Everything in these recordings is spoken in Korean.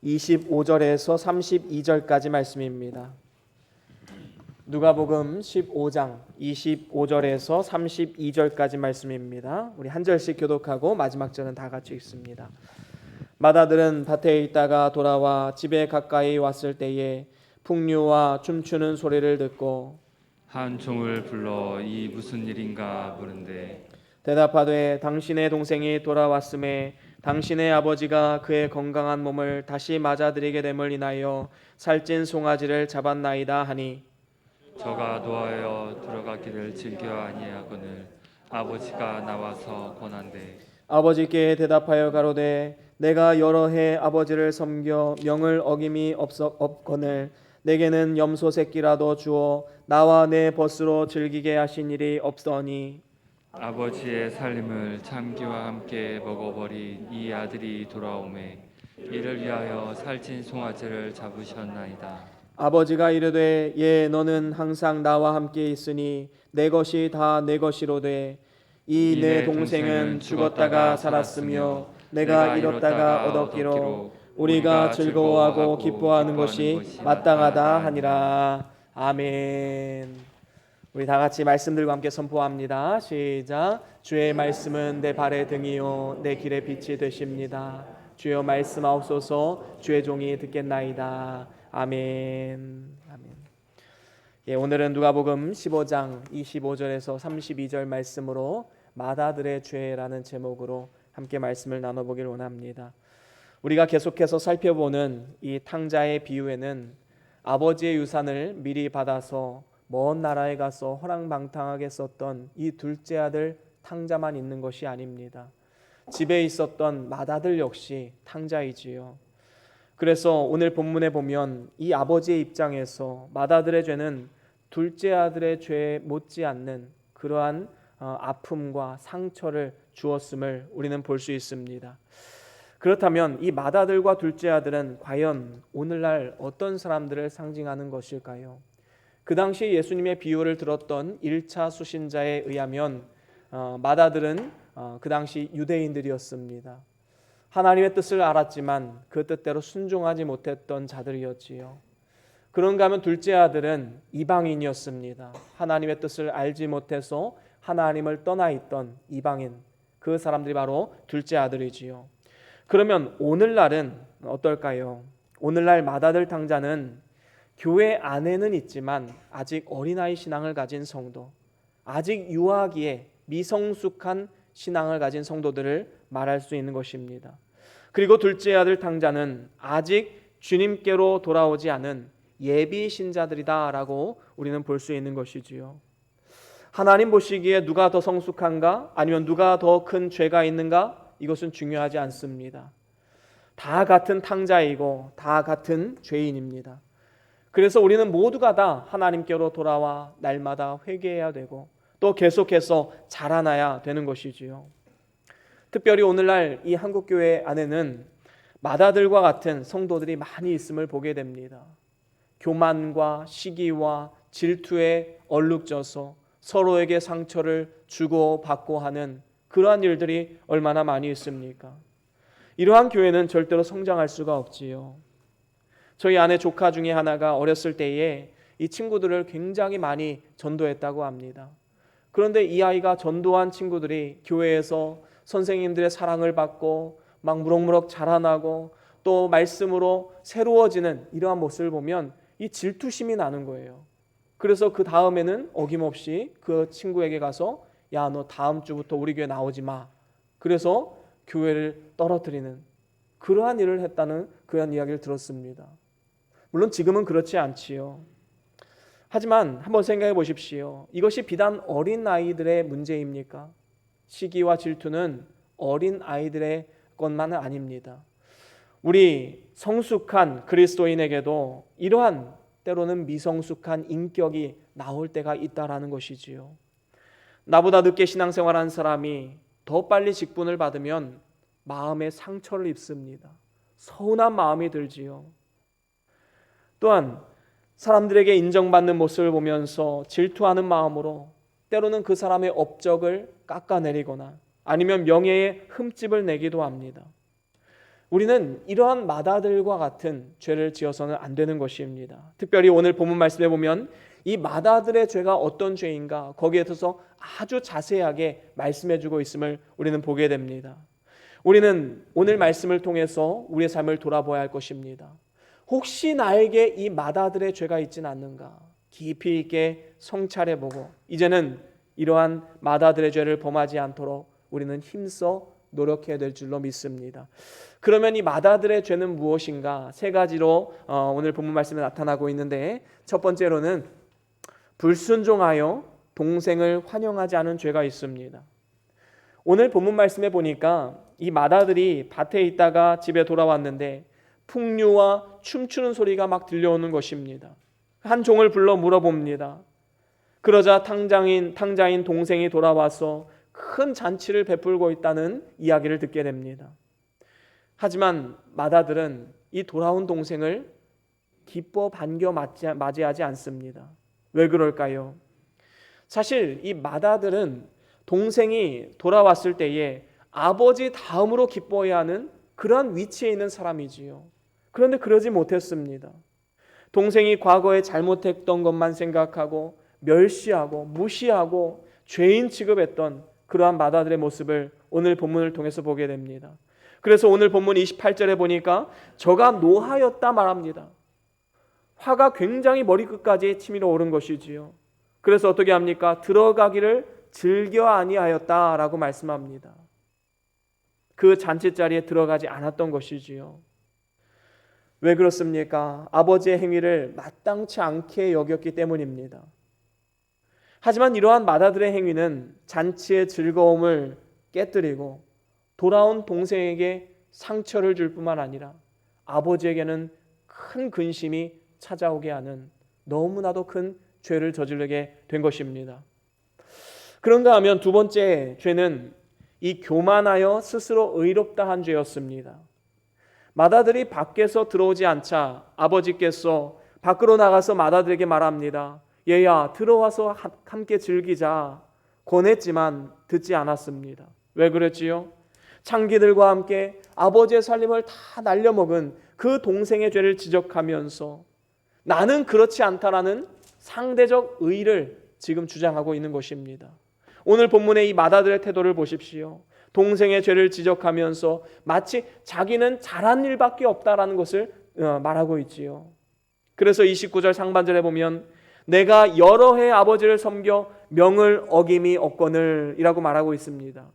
25절에서 32절까지 말씀입니다. 누가복음 15장 25절에서 32절까지 말씀입니다. 우리 한 절씩 교독하고 마지막 절은 다 같이 읽습니다. 마다들은 밭에 있다가 돌아와 집에 가까이 왔을 때에 풍류와 춤추는 소리를 듣고 한 종을 불러 이 무슨 일인가 물은데 대답하되 당신의 동생이 돌아왔음에 당신의 아버지가 그의 건강한 몸을 다시 맞아들이게 됨을 인하여 살찐 송아지를 잡았나이다 하니 저가 노하여 들어가기를 즐겨 아니하거늘 아버지가 나와서 권한대 아버지께 대답하여 가로되 내가 여러 해 아버지를 섬겨 명을 어김이 없거늘 내게는 염소 새끼라도 주어 나와 내 벗으로 즐기게 하신 일이 없더니 아버지의 살림을 참기와 함께 먹어버린 이 아들이 돌아오매 이를 위하여 살찐 송아지를 잡으셨나이다. 아버지가 이르되 예 너는 항상 나와 함께 있으니 내 것이 다 내 것이로되 이 내 동생은 죽었다가 살았으며 내가 잃었다가 얻었기로 우리가 즐거워하고 기뻐하는 것이 마땅하다 하니라. 아멘. 우리 다 같이 말씀들과 함께 선포합니다. 시작. 주의 말씀은 내 발의 등이요 내 길의 빛이 되십니다. 주여 말씀하옵소서. 주의 종이 듣겠나이다. 아멘. 아멘. 예, 오늘은 누가복음 15장 25절에서 32절 말씀으로 마다들의 죄라는 제목으로 함께 말씀을 나눠보길 원합니다. 우리가 계속해서 살펴보는 이 탕자의 비유에는 아버지의 유산을 미리 받아서 먼 나라에 가서 허랑방탕하게 썼던 이 둘째 아들 탕자만 있는 것이 아닙니다. 집에 있었던 맏아들 역시 탕자이지요. 그래서 오늘 본문에 보면 이 아버지의 입장에서 맏아들의 죄는 둘째 아들의 죄에 못지않는 그러한 아픔과 상처를 주었음을 우리는 볼 수 있습니다. 그렇다면 이 맏아들과 둘째 아들은 과연 오늘날 어떤 사람들을 상징하는 것일까요? 그 당시 예수님의 비유를 들었던 1차 수신자에 의하면 맏아들은 그 당시 유대인들이었습니다. 하나님의 뜻을 알았지만 그 뜻대로 순종하지 못했던 자들이었지요. 그런가 하면 둘째 아들은 이방인이었습니다. 하나님의 뜻을 알지 못해서 하나님을 떠나 있던 이방인, 그 사람들이 바로 둘째 아들이지요. 그러면 오늘날은 어떨까요? 오늘날 맏아들 탕자는 교회 안에는 있지만 아직 어린아이 신앙을 가진 성도, 아직 유아기에 미성숙한 신앙을 가진 성도들을 말할 수 있는 것입니다. 그리고 둘째 아들 탕자는 아직 주님께로 돌아오지 않은 예비 신자들이다라고 우리는 볼 수 있는 것이지요. 하나님 보시기에 누가 더 성숙한가? 아니면 누가 더 큰 죄가 있는가? 이것은 중요하지 않습니다. 다 같은 탕자이고 다 같은 죄인입니다. 그래서 우리는 모두가 다 하나님께로 돌아와 날마다 회개해야 되고 또 계속해서 자라나야 되는 것이지요. 특별히 오늘날 이 한국교회 안에는 맏아들과 같은 성도들이 많이 있음을 보게 됩니다. 교만과 시기와 질투에 얼룩져서 서로에게 상처를 주고받고 하는 그러한 일들이 얼마나 많이 있습니까? 이러한 교회는 절대로 성장할 수가 없지요. 저희 아내 조카 중에 하나가 어렸을 때에 이 친구들을 굉장히 많이 전도했다고 합니다. 그런데 이 아이가 전도한 친구들이 교회에서 선생님들의 사랑을 받고 막 무럭무럭 자라나고 또 말씀으로 새로워지는 이러한 모습을 보면 이 질투심이 나는 거예요. 그래서 그 다음에는 어김없이 그 친구에게 가서 야, 너 다음 주부터 우리 교회 나오지 마. 그래서 교회를 떨어뜨리는 그러한 일을 했다는 그런 이야기를 들었습니다. 물론 지금은 그렇지 않지요. 하지만 한번 생각해 보십시오. 이것이 비단 어린 아이들의 문제입니까? 시기와 질투는 어린 아이들의 것만은 아닙니다. 우리 성숙한 그리스도인에게도 이러한 때로는 미성숙한 인격이 나올 때가 있다라는 것이지요. 나보다 늦게 신앙생활한 사람이 더 빨리 직분을 받으면 마음에 상처를 입습니다. 서운한 마음이 들지요. 또한 사람들에게 인정받는 모습을 보면서 질투하는 마음으로 때로는 그 사람의 업적을 깎아내리거나 아니면 명예에 흠집을 내기도 합니다. 우리는 이러한 마다들과 같은 죄를 지어서는 안 되는 것입니다. 특별히 오늘 본문 말씀에 보면 이 마다들의 죄가 어떤 죄인가 거기에 대해서 아주 자세하게 말씀해 주고 있음을 우리는 보게 됩니다. 우리는 오늘 말씀을 통해서 우리의 삶을 돌아보아야 할 것입니다. 혹시 나에게 이 마다들의 죄가 있지는 않는가 깊이 있게 성찰해보고 이제는 이러한 마다들의 죄를 범하지 않도록 우리는 힘써 노력해야 될 줄로 믿습니다. 그러면 이 마다들의 죄는 무엇인가? 세 가지로 오늘 본문 말씀에 나타나고 있는데, 첫 번째로는 불순종하여 동생을 환영하지 않은 죄가 있습니다. 오늘 본문 말씀에 보니까 이 마다들이 밭에 있다가 집에 돌아왔는데 풍류와 춤추는 소리가 막 들려오는 것입니다. 한 종을 불러 물어봅니다. 그러자 탕자인 동생이 돌아와서 큰 잔치를 베풀고 있다는 이야기를 듣게 됩니다. 하지만 마다들은 이 돌아온 동생을 기뻐 반겨 맞이하지 않습니다. 왜 그럴까요? 사실 이 마다들은 동생이 돌아왔을 때에 아버지 다음으로 기뻐해야 하는 그러한 위치에 있는 사람이지요. 그런데 그러지 못했습니다. 동생이 과거에 잘못했던 것만 생각하고 멸시하고 무시하고 죄인 취급했던 그러한 마다들의 모습을 오늘 본문을 통해서 보게 됩니다. 그래서 오늘 본문 28절에 보니까 저가 노하였다 말합니다. 화가 굉장히 머리끝까지 치밀어 오른 것이지요. 그래서 어떻게 합니까? 들어가기를 즐겨 아니하였다라고 말씀합니다. 그 잔치자리에 들어가지 않았던 것이지요. 왜 그렇습니까? 아버지의 행위를 마땅치 않게 여겼기 때문입니다. 하지만 이러한 마다들의 행위는 잔치의 즐거움을 깨뜨리고 돌아온 동생에게 상처를 줄 뿐만 아니라 아버지에게는 큰 근심이 찾아오게 하는 너무나도 큰 죄를 저지르게 된 것입니다. 그런가 하면 두 번째 죄는 이 교만하여 스스로 의롭다 한 죄였습니다. 마다들이 밖에서 들어오지 않자 아버지께서 밖으로 나가서 마다들에게 말합니다. 얘야, 들어와서 함께 즐기자 권했지만 듣지 않았습니다. 왜 그랬지요? 창기들과 함께 아버지의 살림을 다 날려먹은 그 동생의 죄를 지적하면서 나는 그렇지 않다라는 상대적 의의를 지금 주장하고 있는 것입니다. 오늘 본문의 이 마다들의 태도를 보십시오. 동생의 죄를 지적하면서 마치 자기는 잘한 일밖에 없다라는 것을 말하고 있지요. 그래서 29절 상반절에 보면 내가 여러 해 아버지를 섬겨 명을 어김이 없거늘 이라고 말하고 있습니다.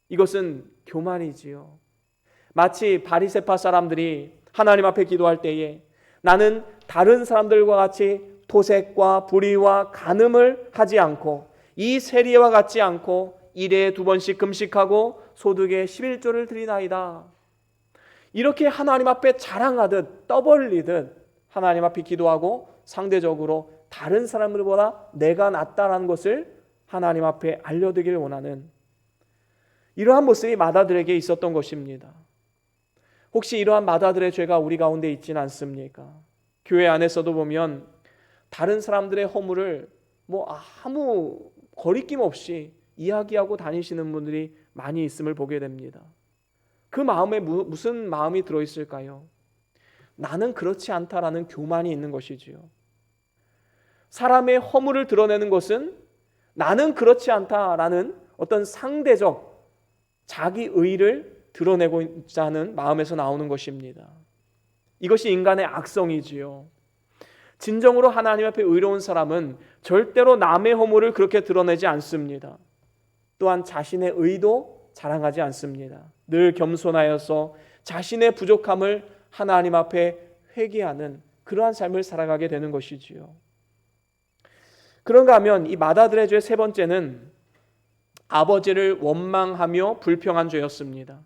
이것은 교만이지요. 마치 바리새파 사람들이 하나님 앞에 기도할 때에 나는 다른 사람들과 같이 토색과 불의와 간음을 하지 않고 이 세리와 같지 않고 일에 2번씩 금식하고 소득의 11조를 드리나이다. 이렇게 하나님 앞에 자랑하듯 떠벌리듯 하나님 앞에 기도하고 상대적으로 다른 사람들보다 내가 낫다라는 것을 하나님 앞에 알려드리길 원하는 이러한 모습이 마다들에게 있었던 것입니다. 혹시 이러한 마다들의 죄가 우리 가운데 있지는 않습니까? 교회 안에서도 보면 다른 사람들의 허물을 아무 거리낌 없이 이야기하고 다니시는 분들이 많이 있음을 보게 됩니다. 그 마음에 무슨 마음이 들어있을까요? 나는 그렇지 않다라는 교만이 있는 것이지요. 사람의 허물을 드러내는 것은 나는 그렇지 않다라는 어떤 상대적 자기 의의를 드러내고자 하는 마음에서 나오는 것입니다. 이것이 인간의 악성이지요. 진정으로 하나님 앞에 의로운 사람은 절대로 남의 허물을 그렇게 드러내지 않습니다. 또한 자신의 의도 자랑하지 않습니다. 늘 겸손하여서 자신의 부족함을 하나님 앞에 회개하는 그러한 삶을 살아가게 되는 것이지요. 그런가 하면 이 마다들의 죄 세 번째는 아버지를 원망하며 불평한 죄였습니다.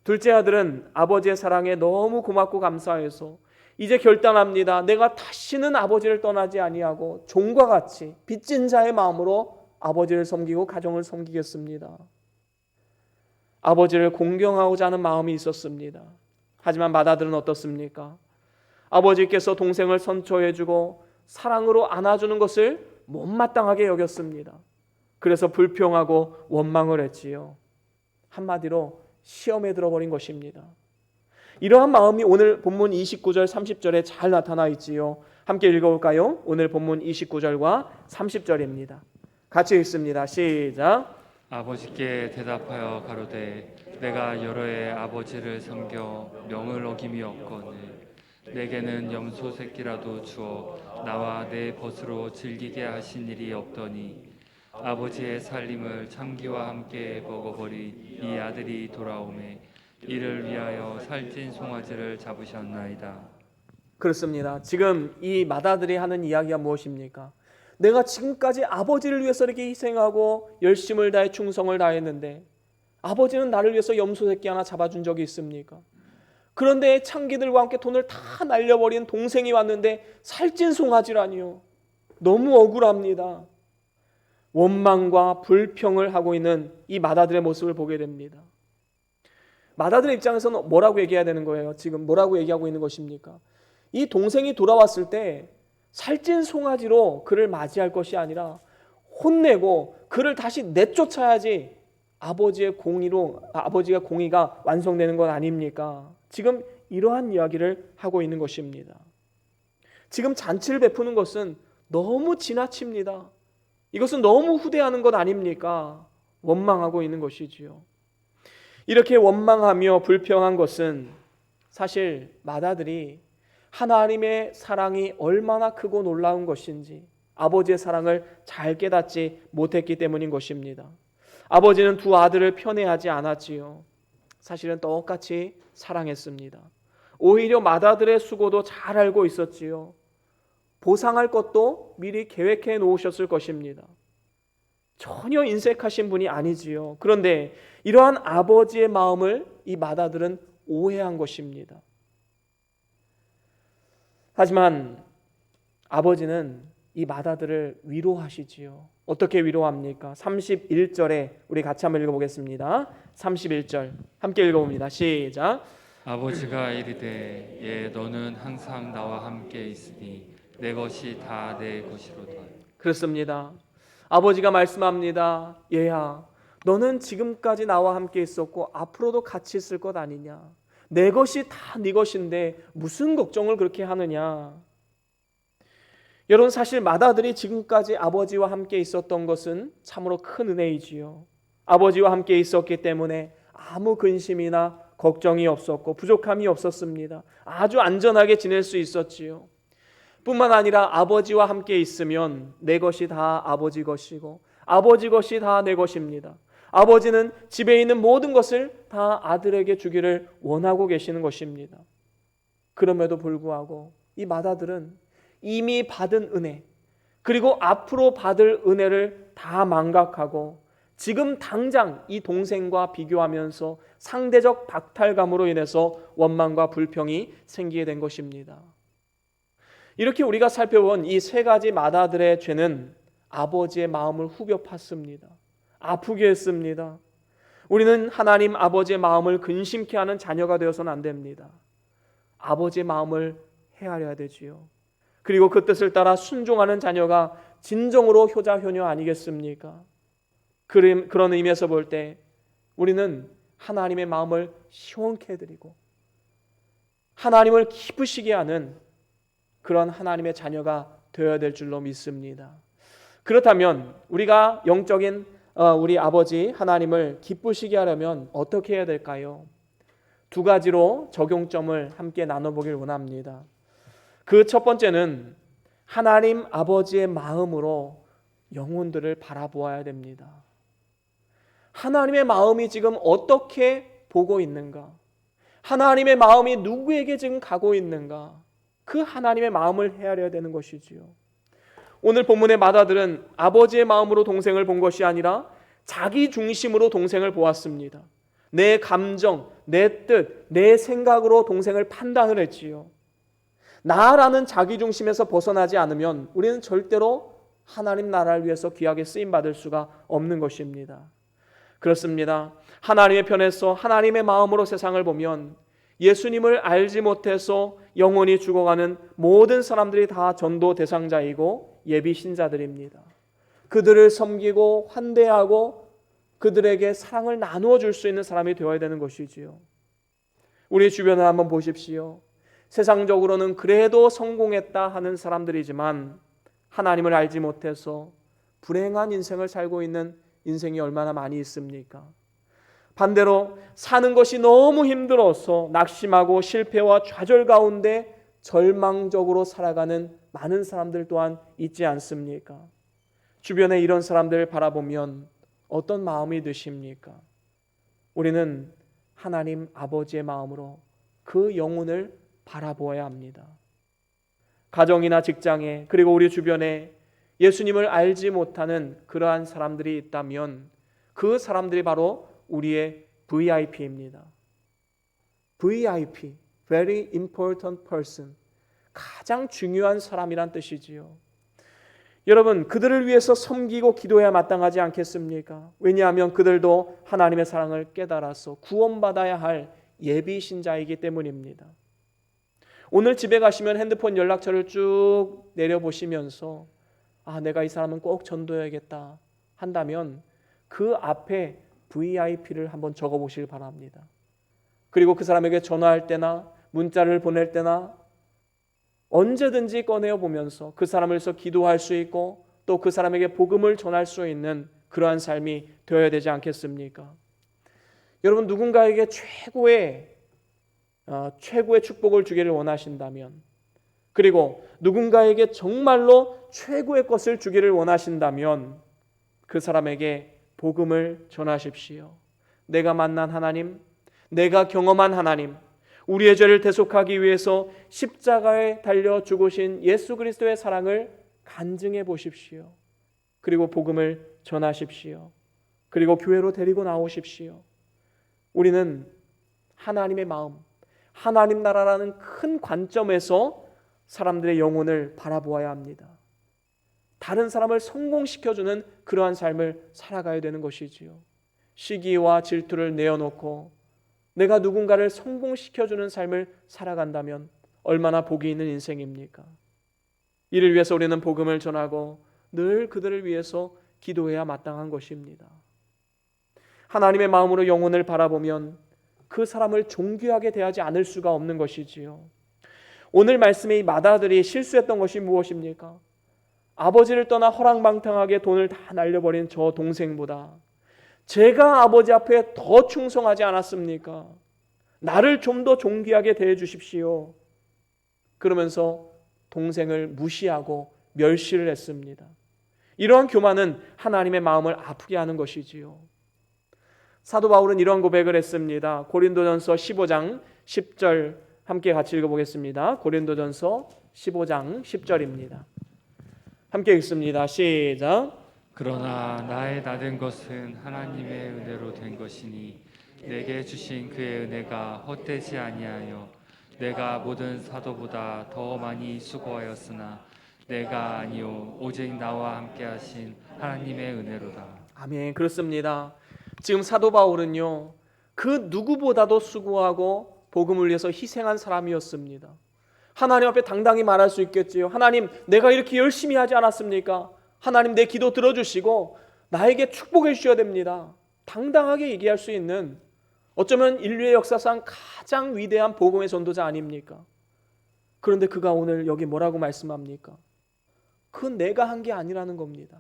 둘째 아들은 아버지의 사랑에 너무 고맙고 감사해서 이제 결단합니다. 내가 다시는 아버지를 떠나지 아니하고 종과 같이 빚진 자의 마음으로 아버지를 섬기고 가정을 섬기겠습니다. 아버지를 공경하고자 하는 마음이 있었습니다. 하지만 마다들은 어떻습니까? 아버지께서 동생을 선처해주고 사랑으로 안아주는 것을 못마땅하게 여겼습니다. 그래서 불평하고 원망을 했지요. 한마디로 시험에 들어버린 것입니다. 이러한 마음이 오늘 본문 29절 30절에 잘 나타나 있지요. 함께 읽어볼까요? 오늘 본문 29절과 30절입니다. 같이 읽습니다. 시작. 아버지께 대답하여 가로되 내가 여러 해 아버지를 섬겨 명을 어김이 없거늘 내게는 염소 새끼라도 주어 나와 내 벗으로 즐기게 하신 일이 없더니 아버지의 살림을 참기와 함께 먹어버린 이 아들이 돌아오매 이를 위하여 살찐 송아지를 잡으셨나이다. 그렇습니다. 지금 이 맏아들이 하는 이야기가 무엇입니까? 내가 지금까지 아버지를 위해서 이렇게 희생하고 열심을 다해 충성을 다했는데 아버지는 나를 위해서 염소 새끼 하나 잡아준 적이 있습니까? 그런데 창기들과 함께 돈을 다 날려버린 동생이 왔는데 살찐 송아지라니요. 너무 억울합니다. 원망과 불평을 하고 있는 이 맏아들의 모습을 보게 됩니다. 맏아들의 입장에서는 뭐라고 얘기해야 되는 거예요? 지금 뭐라고 얘기하고 있는 것입니까? 이 동생이 돌아왔을 때 살찐 송아지로 그를 맞이할 것이 아니라 혼내고 그를 다시 내쫓아야지 아버지의 공의가 완성되는 것 아닙니까? 지금 이러한 이야기를 하고 있는 것입니다. 지금 잔치를 베푸는 것은 너무 지나칩니다. 이것은 너무 후대하는 것 아닙니까? 원망하고 있는 것이지요. 이렇게 원망하며 불평한 것은 사실 맏아들이 하나님의 사랑이 얼마나 크고 놀라운 것인지 아버지의 사랑을 잘 깨닫지 못했기 때문인 것입니다. 아버지는 두 아들을 편애하지 않았지요. 사실은 똑같이 사랑했습니다. 오히려 맏아들의 수고도 잘 알고 있었지요. 보상할 것도 미리 계획해 놓으셨을 것입니다. 전혀 인색하신 분이 아니지요. 그런데 이러한 아버지의 마음을 이 맏아들은 오해한 것입니다. 하지만 아버지는 이 맏아들을 위로하시지요. 어떻게 위로합니까? 31절에 우리 같이 한번 읽어보겠습니다. 31절 함께 읽어봅니다. 시작. 아버지가 이르되 예 너는 항상 나와 함께 있으니 내 것이 다 내 것이로다. 그렇습니다. 아버지가 말씀합니다. 얘야, 너는 지금까지 나와 함께 있었고 앞으로도 같이 있을 것 아니냐. 내 것이 다 네 것인데 무슨 걱정을 그렇게 하느냐. 여러분, 사실 맏아들이 지금까지 아버지와 함께 있었던 것은 참으로 큰 은혜이지요. 아버지와 함께 있었기 때문에 아무 근심이나 걱정이 없었고 부족함이 없었습니다. 아주 안전하게 지낼 수 있었지요. 뿐만 아니라 아버지와 함께 있으면 내 것이 다 아버지 것이고 아버지 것이 다 내 것입니다. 아버지는 집에 있는 모든 것을 다 아들에게 주기를 원하고 계시는 것입니다. 그럼에도 불구하고 이 맏아들은 이미 받은 은혜 그리고 앞으로 받을 은혜를 다 망각하고 지금 당장 이 동생과 비교하면서 상대적 박탈감으로 인해서 원망과 불평이 생기게 된 것입니다. 이렇게 우리가 살펴본 이 세 가지 맏아들의 죄는 아버지의 마음을 후벼 팠습니다. 아프게 했습니다. 우리는 하나님 아버지의 마음을 근심케 하는 자녀가 되어서는 안 됩니다. 아버지의 마음을 헤아려야 되지요. 그리고 그 뜻을 따라 순종하는 자녀가 진정으로 효자 효녀 아니겠습니까? 그런 의미에서 볼 때 우리는 하나님의 마음을 시원케 해드리고 하나님을 기쁘시게 하는 그런 하나님의 자녀가 되어야 될 줄로 믿습니다. 그렇다면 우리가 영적인 우리 아버지 하나님을 기쁘시게 하려면 어떻게 해야 될까요? 두 가지로 적용점을 함께 나눠보길 원합니다. 그 첫 번째는 하나님 아버지의 마음으로 영혼들을 바라보아야 됩니다. 하나님의 마음이 지금 어떻게 보고 있는가? 하나님의 마음이 누구에게 지금 가고 있는가? 그 하나님의 마음을 헤아려야 되는 것이지요. 오늘 본문의 맏아들은 아버지의 마음으로 동생을 본 것이 아니라 자기 중심으로 동생을 보았습니다. 내 감정, 내 뜻, 내 생각으로 동생을 판단을 했지요. 나라는 자기 중심에서 벗어나지 않으면 우리는 절대로 하나님 나라를 위해서 귀하게 쓰임받을 수가 없는 것입니다. 그렇습니다. 하나님의 편에서 하나님의 마음으로 세상을 보면 예수님을 알지 못해서 영원히 죽어가는 모든 사람들이 다 전도 대상자이고 예비 신자들입니다. 그들을 섬기고 환대하고 그들에게 사랑을 나누어 줄 수 있는 사람이 되어야 되는 것이지요. 우리 주변을 한번 보십시오. 세상적으로는 그래도 성공했다 하는 사람들이지만 하나님을 알지 못해서 불행한 인생을 살고 있는 인생이 얼마나 많이 있습니까? 반대로 사는 것이 너무 힘들어서 낙심하고 실패와 좌절 가운데 절망적으로 살아가는 많은 사람들 또한 있지 않습니까? 주변에 이런 사람들 바라보면 어떤 마음이 드십니까? 우리는 하나님 아버지의 마음으로 그 영혼을 바라보아야 합니다. 가정이나 직장에 그리고 우리 주변에 예수님을 알지 못하는 그러한 사람들이 있다면 그 사람들이 바로 우리의 VIP입니다. VIP, Very Important Person, 가장 중요한 사람이란 뜻이지요. 여러분, 그들을 위해서 섬기고 기도해야 마땅하지 않겠습니까? 왜냐하면 그들도 하나님의 사랑을 깨달아서 구원받아야 할 예비 신자이기 때문입니다. 오늘 집에 가시면 핸드폰 연락처를 쭉 내려보시면서 내가 이 사람은 꼭 전도해야겠다 한다면 그 앞에 VIP를 한번 적어보시길 바랍니다. 그리고 그 사람에게 전화할 때나 문자를 보낼 때나 언제든지 꺼내어 보면서 그 사람을 위해서 기도할 수 있고 또 그 사람에게 복음을 전할 수 있는 그러한 삶이 되어야 되지 않겠습니까? 여러분, 누군가에게 최고의 축복을 주기를 원하신다면, 그리고 누군가에게 정말로 최고의 것을 주기를 원하신다면 그 사람에게 복음을 전하십시오. 내가 만난 하나님, 내가 경험한 하나님, 우리의 죄를 대속하기 위해서 십자가에 달려 죽으신 예수 그리스도의 사랑을 간증해 보십시오. 그리고 복음을 전하십시오. 그리고 교회로 데리고 나오십시오. 우리는 하나님의 마음, 하나님 나라라는 큰 관점에서 사람들의 영혼을 바라보아야 합니다. 다른 사람을 성공시켜주는 그러한 삶을 살아가야 되는 것이지요. 시기와 질투를 내어놓고 내가 누군가를 성공시켜주는 삶을 살아간다면 얼마나 복이 있는 인생입니까? 이를 위해서 우리는 복음을 전하고 늘 그들을 위해서 기도해야 마땅한 것입니다. 하나님의 마음으로 영혼을 바라보면 그 사람을 존귀하게 대하지 않을 수가 없는 것이지요. 오늘 말씀의 이 마다들이 실수했던 것이 무엇입니까? 아버지를 떠나 허랑방탕하게 돈을 다 날려버린 저 동생보다 제가 아버지 앞에 더 충성하지 않았습니까? 나를 좀 더 존귀하게 대해 주십시오. 그러면서 동생을 무시하고 멸시를 했습니다. 이러한 교만은 하나님의 마음을 아프게 하는 것이지요. 사도 바울은 이러한 고백을 했습니다. 고린도전서 15장 10절 함께 같이 읽어보겠습니다. 고린도전서 15장 10절입니다. 함께 읽습니다. 시작. 그러나 나의 나된 것은 하나님의 은혜로 된 것이니 내게 주신 그의 은혜가 헛되지 아니하여 내가 모든 사도보다 더 많이 수고하였으나 내가 아니요 오직 나와 함께 하신 하나님의 은혜로다. 아멘. 그렇습니다. 지금 사도 바울은요, 그 누구보다도 수고하고 복음을 위해서 희생한 사람이었습니다. 하나님 앞에 당당히 말할 수 있겠지요. 하나님, 내가 이렇게 열심히 하지 않았습니까? 하나님, 내 기도 들어주시고 나에게 축복해 주셔야 됩니다. 당당하게 얘기할 수 있는, 어쩌면 인류의 역사상 가장 위대한 복음의 전도자 아닙니까? 그런데 그가 오늘 여기 뭐라고 말씀합니까? 그건 내가 한 게 아니라는 겁니다.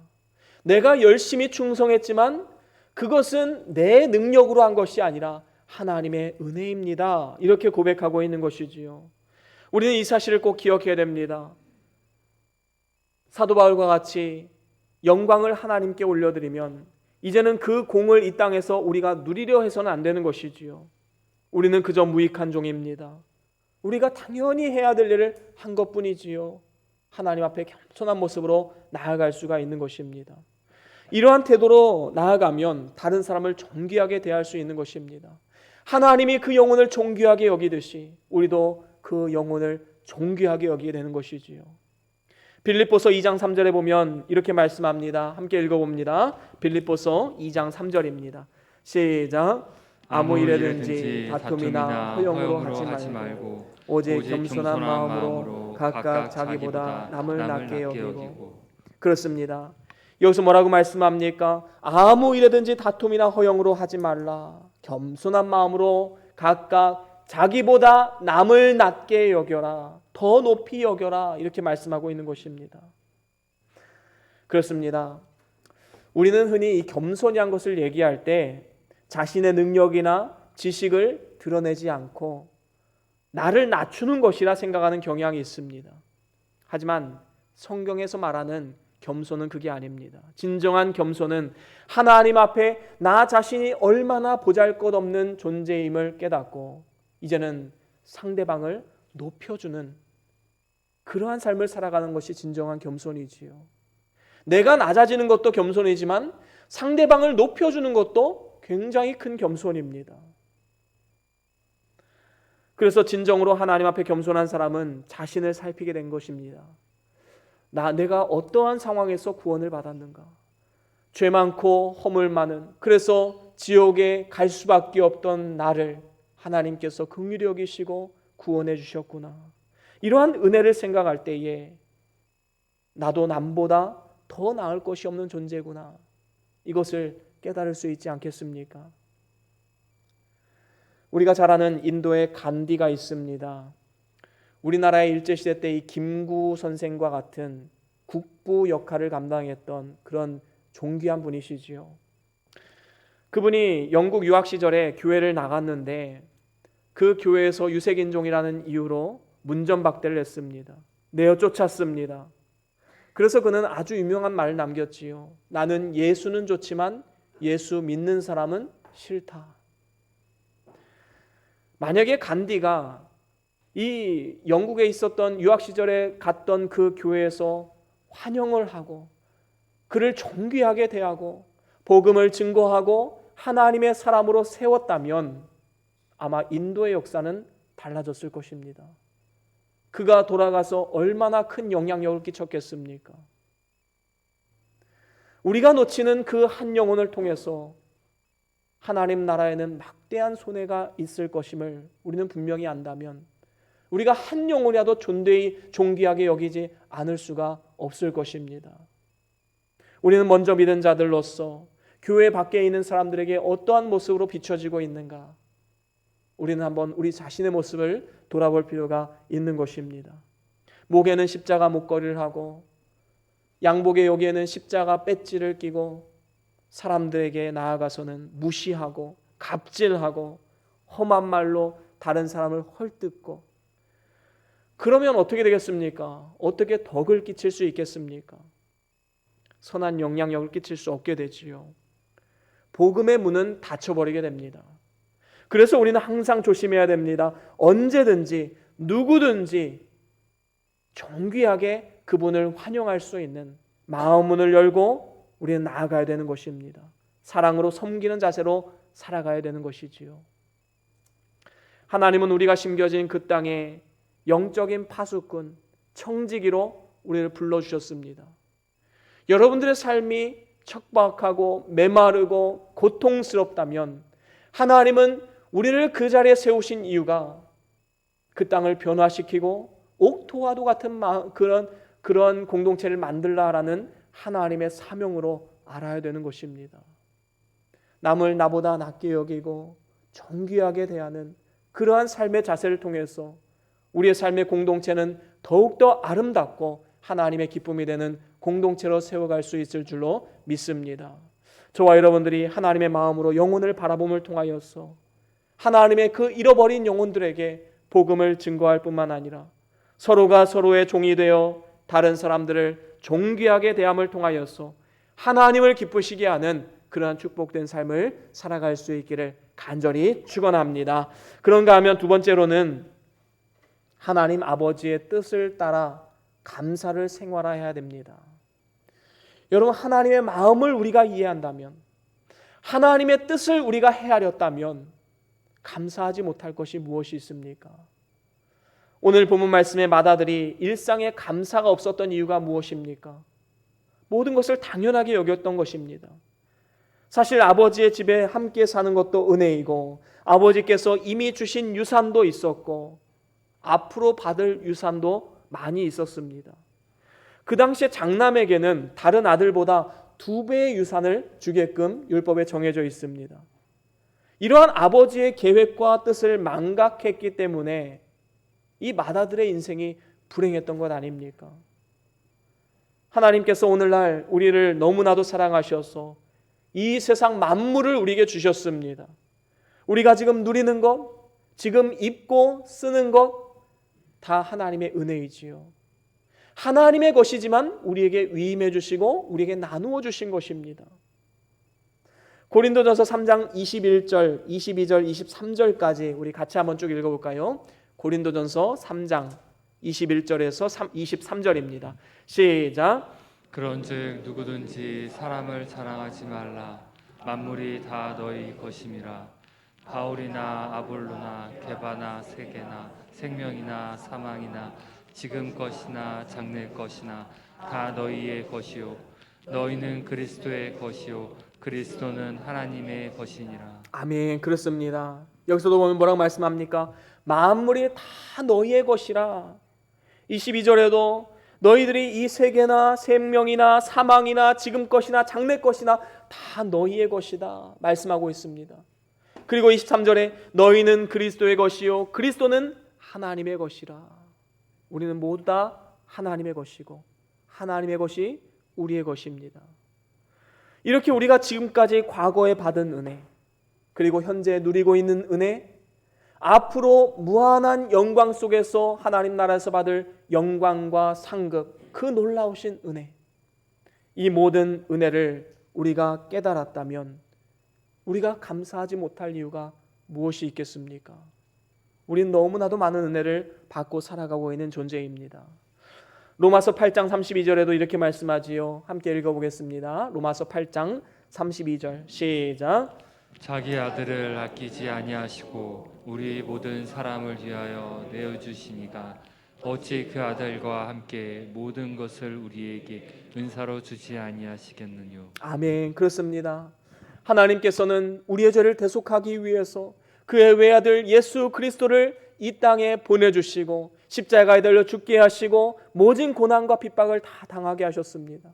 내가 열심히 충성했지만 그것은 내 능력으로 한 것이 아니라 하나님의 은혜입니다. 이렇게 고백하고 있는 것이지요. 우리는 이 사실을 꼭 기억해야 됩니다. 사도 바울과 같이 영광을 하나님께 올려드리면 이제는 그 공을 이 땅에서 우리가 누리려 해서는 안 되는 것이지요. 우리는 그저 무익한 종입니다. 우리가 당연히 해야 될 일을 한 것뿐이지요. 하나님 앞에 겸손한 모습으로 나아갈 수가 있는 것입니다. 이러한 태도로 나아가면 다른 사람을 존귀하게 대할 수 있는 것입니다. 하나님이 그 영혼을 존귀하게 여기듯이 우리도 그 영혼을 존귀하게 여기게 되는 것이지요. 빌립보서 2장 3절에 보면 이렇게 말씀합니다. 함께 읽어봅니다. 빌립보서 2장 3절입니다. 시작. 아무 일에든지 다툼이나 허용으로 하지 말고 오직 겸손한 마음으로 각각 자기보다 남을 낮게 여기고. 그렇습니다. 여기서 뭐라고 말씀합니까? 아무 일에든지 다툼이나 허용으로 하지 말라. 겸손한 마음으로 각각 자기보다 남을 낮게 여겨라, 더 높이 여겨라, 이렇게 말씀하고 있는 것입니다. 그렇습니다. 우리는 흔히 이 겸손이란 것을 얘기할 때 자신의 능력이나 지식을 드러내지 않고 나를 낮추는 것이라 생각하는 경향이 있습니다. 하지만 성경에서 말하는 겸손은 그게 아닙니다. 진정한 겸손은 하나님 앞에 나 자신이 얼마나 보잘것없는 존재임을 깨닫고 이제는 상대방을 높여주는 그러한 삶을 살아가는 것이 진정한 겸손이지요. 내가 낮아지는 것도 겸손이지만 상대방을 높여주는 것도 굉장히 큰 겸손입니다. 그래서 진정으로 하나님 앞에 겸손한 사람은 자신을 살피게 된 것입니다. 내가 어떠한 상황에서 구원을 받았는가? 죄 많고 허물 많은, 그래서 지옥에 갈 수밖에 없던 나를 하나님께서 긍휼히 여기시고 구원해 주셨구나. 이러한 은혜를 생각할 때에 나도 남보다 더 나을 것이 없는 존재구나, 이것을 깨달을 수 있지 않겠습니까? 우리가 잘 아는 인도의 간디가 있습니다. 우리나라의 일제시대 때 이 김구 선생과 같은 국부 역할을 감당했던 그런 존귀한 분이시지요. 그분이 영국 유학 시절에 교회를 나갔는데 그 교회에서 유색인종이라는 이유로 문전박대를 했습니다. 내어 쫓았습니다. 그래서 그는 아주 유명한 말을 남겼지요. 나는 예수는 좋지만 예수 믿는 사람은 싫다. 만약에 간디가 이 영국에 있었던 유학 시절에 갔던 그 교회에서 환영을 하고 그를 존귀하게 대하고 복음을 증거하고 하나님의 사람으로 세웠다면 아마 인도의 역사는 달라졌을 것입니다. 그가 돌아가서 얼마나 큰 영향력을 끼쳤겠습니까? 우리가 놓치는 그 한 영혼을 통해서 하나님 나라에는 막대한 손해가 있을 것임을 우리는 분명히 안다면 우리가 한 영혼이라도 존귀하게 여기지 않을 수가 없을 것입니다. 우리는 먼저 믿은 자들로서 교회 밖에 있는 사람들에게 어떠한 모습으로 비춰지고 있는가? 우리는 한번 우리 자신의 모습을 돌아볼 필요가 있는 것입니다. 목에는 십자가 목걸이를 하고 양복의 여기에는 십자가 배지를 끼고 사람들에게 나아가서는 무시하고 갑질하고 험한 말로 다른 사람을 헐뜯고, 그러면 어떻게 되겠습니까? 어떻게 덕을 끼칠 수 있겠습니까? 선한 영향력을 끼칠 수 없게 되지요. 복음의 문은 닫혀버리게 됩니다. 그래서 우리는 항상 조심해야 됩니다. 언제든지 누구든지 존귀하게 그분을 환영할 수 있는 마음 문을 열고 우리는 나아가야 되는 것입니다. 사랑으로 섬기는 자세로 살아가야 되는 것이지요. 하나님은 우리가 심겨진 그 땅에 영적인 파수꾼, 청지기로 우리를 불러주셨습니다. 여러분들의 삶이 척박하고 메마르고 고통스럽다면 하나님은 우리를 그 자리에 세우신 이유가 그 땅을 변화시키고 옥토와도 같은 그런 공동체를 만들라라는 하나님의 사명으로 알아야 되는 것입니다. 남을 나보다 낮게 여기고 존귀하게 대하는 그러한 삶의 자세를 통해서 우리의 삶의 공동체는 더욱더 아름답고 하나님의 기쁨이 되는 공동체로 세워갈 수 있을 줄로 믿습니다. 저와 여러분들이 하나님의 마음으로 영혼을 바라봄을 통하여서 하나님의 그 잃어버린 영혼들에게 복음을 증거할 뿐만 아니라 서로가 서로의 종이 되어 다른 사람들을 존귀하게 대함을 통하여서 하나님을 기쁘시게 하는 그러한 축복된 삶을 살아갈 수 있기를 간절히 축원합니다. 그런가 하면 두 번째로는 하나님 아버지의 뜻을 따라 감사를 생활화해야 됩니다. 여러분, 하나님의 마음을 우리가 이해한다면, 하나님의 뜻을 우리가 헤아렸다면 감사하지 못할 것이 무엇이 있습니까? 오늘 본문 말씀의 마다들이 일상에 감사가 없었던 이유가 무엇입니까? 모든 것을 당연하게 여겼던 것입니다. 사실 아버지의 집에 함께 사는 것도 은혜이고 아버지께서 이미 주신 유산도 있었고 앞으로 받을 유산도 많이 있었습니다. 그 당시에 장남에게는 다른 아들보다 2배의 유산을 주게끔 율법에 정해져 있습니다. 이러한 아버지의 계획과 뜻을 망각했기 때문에 이 마다들의 인생이 불행했던 것 아닙니까? 하나님께서 오늘날 우리를 너무나도 사랑하셔서 이 세상 만물을 우리에게 주셨습니다. 우리가 지금 누리는 것, 지금 입고 쓰는 것 다 하나님의 은혜이지요. 하나님의 것이지만 우리에게 위임해 주시고 우리에게 나누어 주신 것입니다. 고린도전서 3장 21절, 22절, 23절까지 우리 같이 한번 쭉 읽어볼까요? 고린도전서 3장 21절에서 23절입니다. 시작. 그런즉 누구든지 사람을 자랑하지 말라. 만물이 다 너희 것임이라. 바울이나 아볼로나 게바나 세게나 생명이나 사망이나 지금 것이나 장래 것이나 다 너희의 것이요 너희는 그리스도의 것이요 그리스도는 하나님의 것이니라. 아멘. 그렇습니다. 여기서도 보면 뭐라고 말씀합니까? 만물이 다 너희의 것이라. 22절에도 너희들이 이 세계나 생명이나 사망이나 지금 것이나 장래 것이나 다 너희의 것이다 말씀하고 있습니다. 그리고 23절에 너희는 그리스도의 것이요 그리스도는 하나님의 것이라. 우리는 모두 다 하나님의 것이고 하나님의 것이 우리의 것입니다. 이렇게 우리가 지금까지 과거에 받은 은혜, 그리고 현재 누리고 있는 은혜, 앞으로 무한한 영광 속에서 하나님 나라에서 받을 영광과 상급, 그 놀라우신 은혜, 이 모든 은혜를 우리가 깨달았다면 우리가 감사하지 못할 이유가 무엇이 있겠습니까? 우리는 너무나도 많은 은혜를 받고 살아가고 있는 존재입니다. 로마서 8장 32절에도 이렇게 말씀하지요. 함께 읽어보겠습니다. 로마서 8장 32절 시작. 자기 아들을 아끼지 아니하시고 우리 모든 사람을 위하여 내어주시니가 어찌 그 아들과 함께 모든 것을 우리에게 은사로 주지 아니하시겠느냐. 아멘. 그렇습니다. 하나님께서는 우리의 죄를 대속하기 위해서 그의 외아들 예수 그리스도를 이 땅에 보내주시고 십자가에 달려 죽게 하시고 모진 고난과 핍박을 다 당하게 하셨습니다.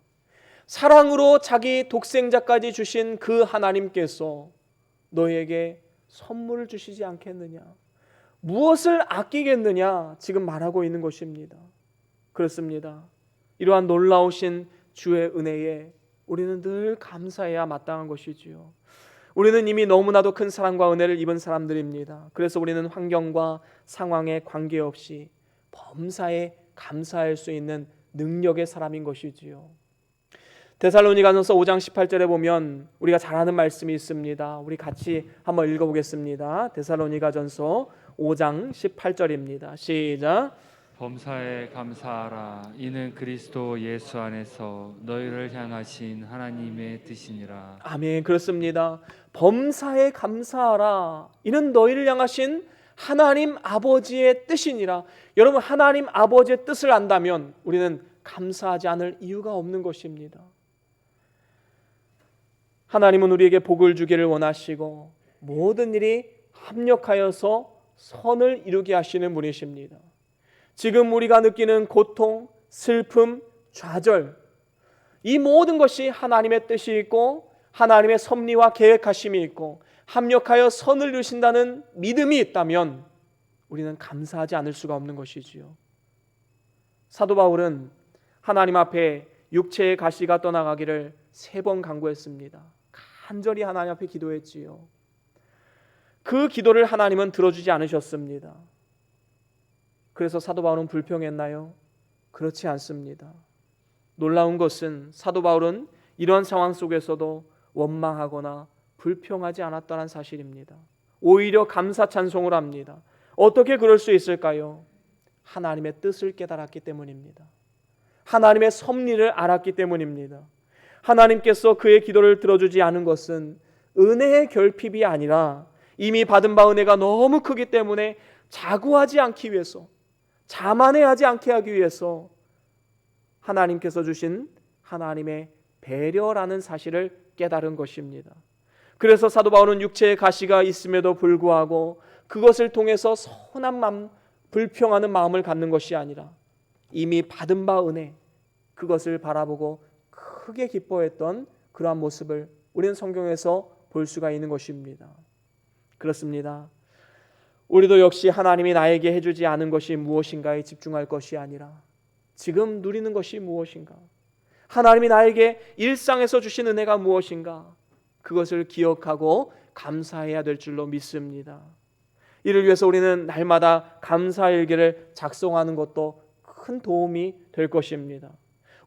사랑으로 자기 독생자까지 주신 그 하나님께서 너에게 선물을 주시지 않겠느냐, 무엇을 아끼겠느냐 지금 말하고 있는 것입니다. 그렇습니다. 이러한 놀라우신 주의 은혜에 우리는 늘 감사해야 마땅한 것이지요. 우리는 이미 너무나도 큰 사랑과 은혜를 입은 사람들입니다. 그래서 우리는 환경과 상황에 관계없이 범사에 감사할 수 있는 능력의 사람인 것이지요. 데살로니가전서 5장 18절에 보면 우리가 잘 아는 말씀이 있습니다. 우리 같이 한번 읽어보겠습니다. 데살로니가전서 5장 18절입니다. 시작. 범사에 감사하라. 이는 그리스도 예수 안에서 너희를 향하신 하나님의 뜻이니라. 아멘. 그렇습니다. 범사에 감사하라. 이는 너희를 향하신 하나님 아버지의 뜻이니라. 여러분, 하나님 아버지의 뜻을 안다면 우리는 감사하지 않을 이유가 없는 것입니다. 하나님은 우리에게 복을 주기를 원하시고 모든 일이 합력하여서 선을 이루게 하시는 분이십니다. 지금 우리가 느끼는 고통, 슬픔, 좌절, 이 모든 것이 하나님의 뜻이 있고 하나님의 섭리와 계획하심이 있고 합력하여 선을 이루신다는 믿음이 있다면 우리는 감사하지 않을 수가 없는 것이지요. 사도 바울은 하나님 앞에 육체의 가시가 떠나가기를 3번 간구했습니다. 간절히 하나님 앞에 기도했지요. 그 기도를 하나님은 들어주지 않으셨습니다. 그래서 사도 바울은 불평했나요? 그렇지 않습니다. 놀라운 것은 사도 바울은 이런 상황 속에서도 원망하거나 불평하지 않았다는 사실입니다. 오히려 감사 찬송을 합니다. 어떻게 그럴 수 있을까요? 하나님의 뜻을 깨달았기 때문입니다. 하나님의 섭리를 알았기 때문입니다. 하나님께서 그의 기도를 들어주지 않은 것은 은혜의 결핍이 아니라 이미 받은 바 은혜가 너무 크기 때문에 자구하지 않기 위해서, 자만해하지 않게 하기 위해서 하나님께서 주신 하나님의 배려라는 사실을 깨달은 것입니다. 그래서 사도 바울은 육체의 가시가 있음에도 불구하고 그것을 통해서 선한 마음, 불평하는 마음을 갖는 것이 아니라 이미 받은 바 은혜, 그것을 바라보고 크게 기뻐했던 그러한 모습을 우리는 성경에서 볼 수가 있는 것입니다. 그렇습니다. 우리도 역시 하나님이 나에게 해주지 않은 것이 무엇인가에 집중할 것이 아니라 지금 누리는 것이 무엇인가, 하나님이 나에게 일상에서 주신 은혜가 무엇인가, 그것을 기억하고 감사해야 될 줄로 믿습니다. 이를 위해서 우리는 날마다 감사일기를 작성하는 것도 큰 도움이 될 것입니다.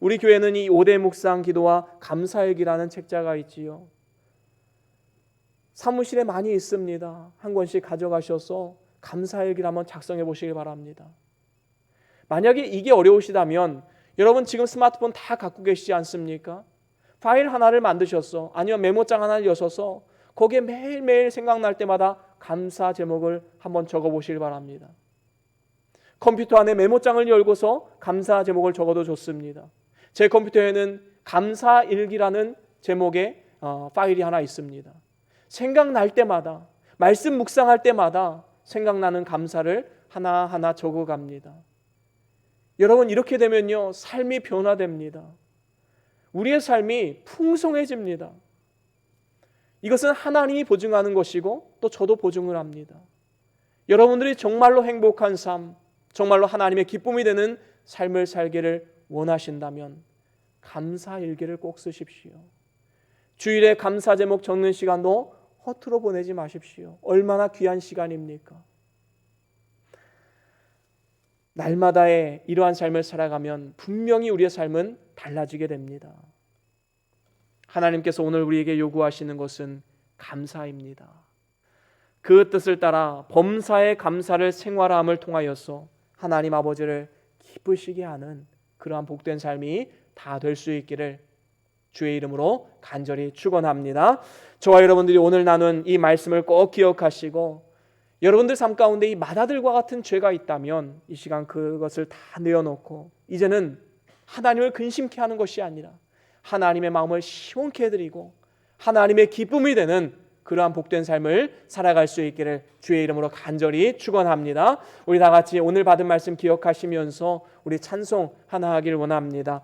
우리 교회는 이 5대 묵상 기도와 감사일기라는 책자가 있지요. 사무실에 많이 있습니다. 한 권씩 가져가셔서 감사일기를 한번 작성해 보시기 바랍니다. 만약에 이게 어려우시다면 여러분 지금 스마트폰 다 갖고 계시지 않습니까? 파일 하나를 만드셔서 아니면 메모장 하나를 여셔서 거기에 매일매일 생각날 때마다 감사 제목을 한번 적어보시기 바랍니다. 컴퓨터 안에 메모장을 열고서 감사 제목을 적어도 좋습니다. 제 컴퓨터에는 감사일기라는 제목의 파일이 하나 있습니다. 생각날 때마다, 말씀 묵상할 때마다 생각나는 감사를 하나하나 적어갑니다. 여러분 이렇게 되면요, 삶이 변화됩니다. 우리의 삶이 풍성해집니다. 이것은 하나님이 보증하는 것이고 또 저도 보증을 합니다. 여러분들이 정말로 행복한 삶, 정말로 하나님의 기쁨이 되는 삶을 살기를 원하신다면 감사일기를 꼭 쓰십시오. 주일에 감사 제목 적는 시간도 허투루 보내지 마십시오. 얼마나 귀한 시간입니까? 날마다의 이러한 삶을 살아가면 분명히 우리의 삶은 달라지게 됩니다. 하나님께서 오늘 우리에게 요구하시는 것은 감사입니다. 그 뜻을 따라 범사의 감사를 생활함을 통하여서 하나님 아버지를 기쁘시게 하는 그러한 복된 삶이 다 될 수 있기를 주의 이름으로 간절히 축원합니다. 저와 여러분들이 오늘 나눈 이 말씀을 꼭 기억하시고 여러분들 삶 가운데 이 마다들과 같은 죄가 있다면 이 시간 그것을 다 내어놓고 이제는 하나님을 근심케 하는 것이 아니라 하나님의 마음을 시원케 해드리고 하나님의 기쁨이 되는 그러한 복된 삶을 살아갈 수 있기를 주의 이름으로 간절히 축원합니다. 우리 다 같이 오늘 받은 말씀 기억하시면서 우리 찬송 하나 하길 원합니다.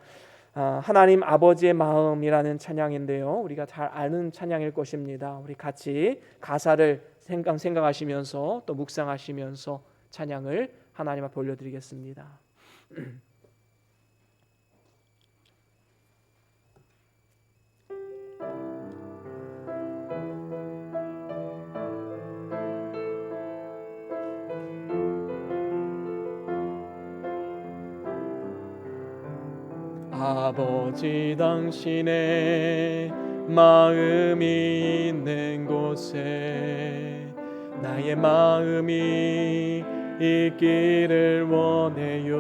하나님 아버지의 마음이라는 찬양인데요, 우리가 잘 아는 찬양일 것입니다. 우리 같이 가사를 생각하시면서 또 묵상하시면서 찬양을 하나님 앞에 올려드리겠습니다. 아버지 당신의 마음이 있는 곳에 나의 마음이 있기를 원해요.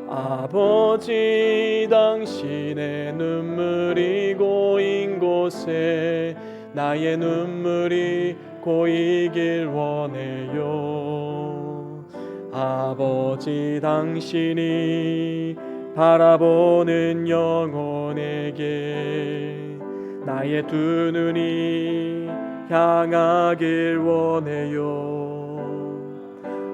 아버지 당신의 눈물이 고인 곳에 나의 눈물이 고이길 원해요. 아버지 당신이 바라보는 영혼에게 나의 두 눈이 향하길 원해요.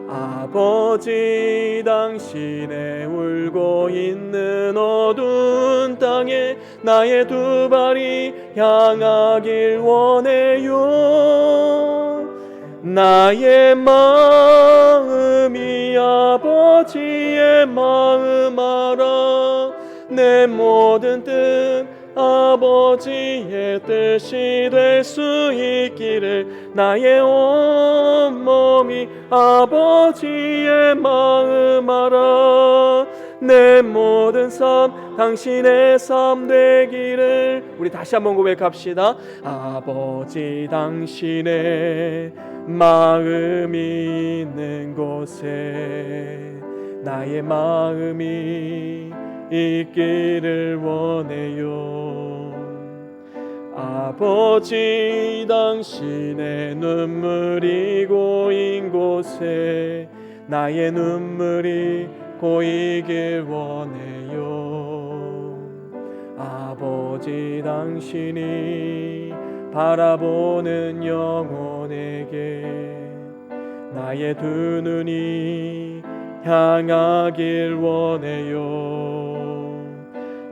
아버지 당신의 울고 있는 어두운 땅에 나의 두 발이 향하길 원해요. 나의 마음이 아버지의 마음 알아 내 모든 뜻 아버지의 뜻이 될 수 있기를 나의 온몸이 아버지의 마음 알아 내 모든 삶 당신의 삶 되기를. 우리 다시 한번 고백합시다. 아버지 당신의 마음이 있는 곳에 나의 마음이 있기를 원해요. 아버지 당신의 눈물이 고인 곳에 나의 눈물이 고이길 원해요. 아버지 당신이 바라보는 영혼에게 나의 두 눈이 향하길 원해요.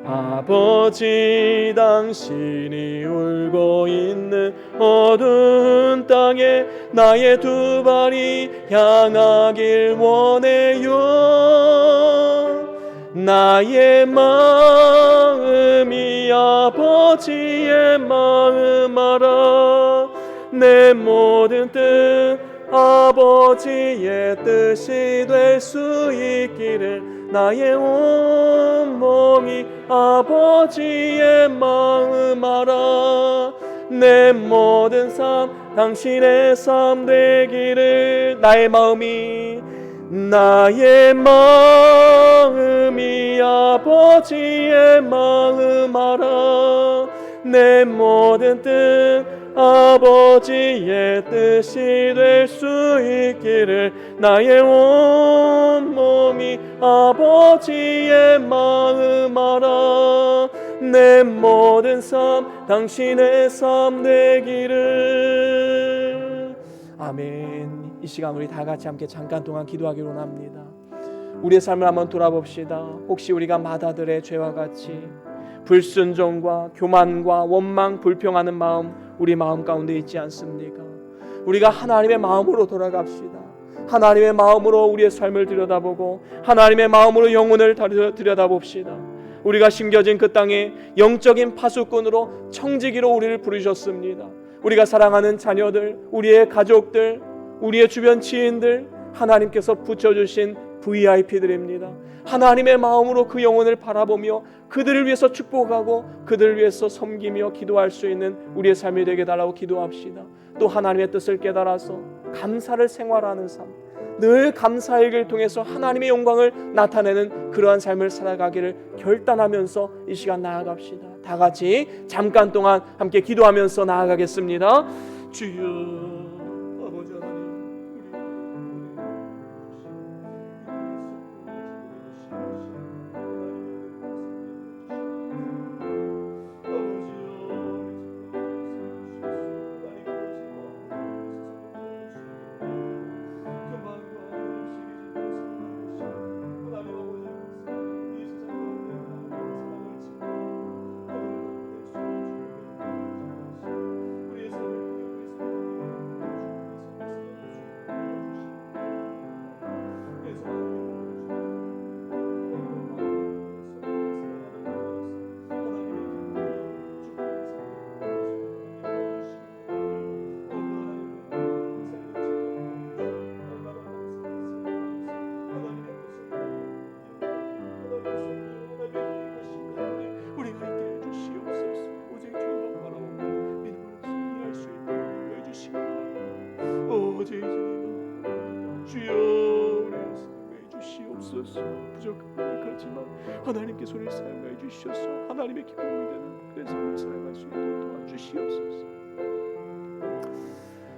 아버지, 당신이 울고 있는 어두운 땅에 나의 두 발이 향하길 원해요. 나의 마음이 아버지의 마음 알아. 내 모든 뜻 아버지의 뜻이 될 수 있기를 나의 온몸이 아버지의 마음 알아. 내 모든 삶 당신의 삶 되기를. 나의 마음이 아버지의 마음 알아. 내 모든 뜻 아버지의 뜻이 될 수 있기를 나의 온몸이 아버지의 마음 알아. 내 모든 삶 당신의 삶 되기를. 아멘. 이 시간 우리 다 같이 함께 잠깐 동안 기도하기로 합니다. 우리의 삶을 한번 돌아봅시다. 혹시 우리가 마다들의 죄와 같이 불순종과 교만과 원망, 불평하는 마음 우리 마음 가운데 있지 않습니까? 우리가 하나님의 마음으로 돌아갑시다. 하나님의 마음으로 우리의 삶을 들여다보고 하나님의 마음으로 영혼을 들여다봅시다. 우리가 심겨진 그 땅에 영적인 파수꾼으로 청지기로 우리를 부르셨습니다. 우리가 사랑하는 자녀들, 우리의 가족들, 우리의 주변 지인들 하나님께서 붙여주신 VIP들입니다. 하나님의 마음으로 그 영혼을 바라보며 그들을 위해서 축복하고 그들을 위해서 섬기며 기도할 수 있는 우리의 삶이 되게 달라고 기도합시다. 또 하나님의 뜻을 깨달아서 감사를 생활하는 삶, 늘 감사의 일을 통해서 하나님의 영광을 나타내는 그러한 삶을 살아가기를 결단하면서 이 시간 나아갑시다. 다 같이 잠깐 동안 함께 기도하면서 나아가겠습니다. 주여 아버지 하나님, 부족하지만 하나님께서 우리를 사용하여 주셔서 하나님의 기쁨이 되는 그래서 우리를 사용할 수 있도록 도와주시옵소서.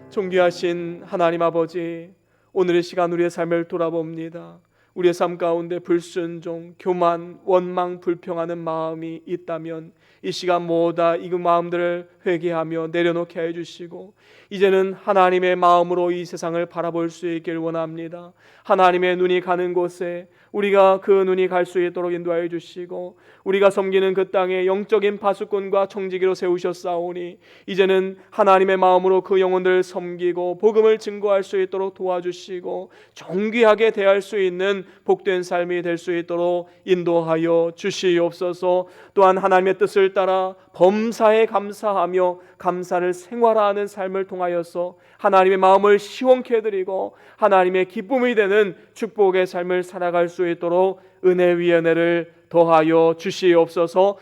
존귀하신 하나님 아버지, 오늘의 시간 우리의 삶을 돌아봅니다. 우리의 삶 가운데 불순종, 교만, 원망, 불평하는 마음이 있다면 이 시간 모두 이 마음들을 회개하며 내려놓게 해주시고 이제는 하나님의 마음으로 이 세상을 바라볼 수 있길 원합니다. 하나님의 눈이 가는 곳에 우리가 그 눈이 갈 수 있도록 인도하여 주시고 우리가 섬기는 그 땅에 영적인 파수꾼과 청지기로 세우셨사오니 이제는 하나님의 마음으로 그 영혼들을 섬기고 복음을 증거할 수 있도록 도와주시고 존귀하게 대할 수 있는 복된 삶이 될 수 있도록 인도하여 주시옵소서. 또한 하나님의 뜻을 따라 범사에 감사하며 감사를 생활하는 삶을 통하여서 하나님의 마음을 시원케 해드리고 하나님의 기쁨이 되는 축복의 삶을 살아갈 수 있도록 은혜 위에 은혜를 더하여 주시옵소서.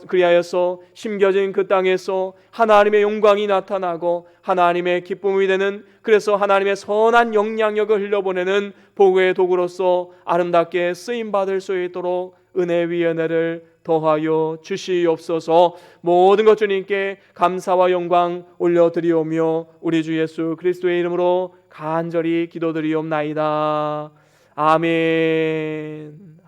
그리하여서 심겨진 그 땅에서 하나님의 영광이 나타나고 하나님의 기쁨이 되는, 그래서 하나님의 선한 영향력을 흘려보내는 복의 도구로서 아름답게 쓰임받을 수 있도록 은혜 위에 은혜를 더하여 주시옵소서. 모든 것 주님께 감사와 영광 올려드리오며 우리 주 예수 그리스도의 이름으로 간절히 기도드리옵나이다. 아멘.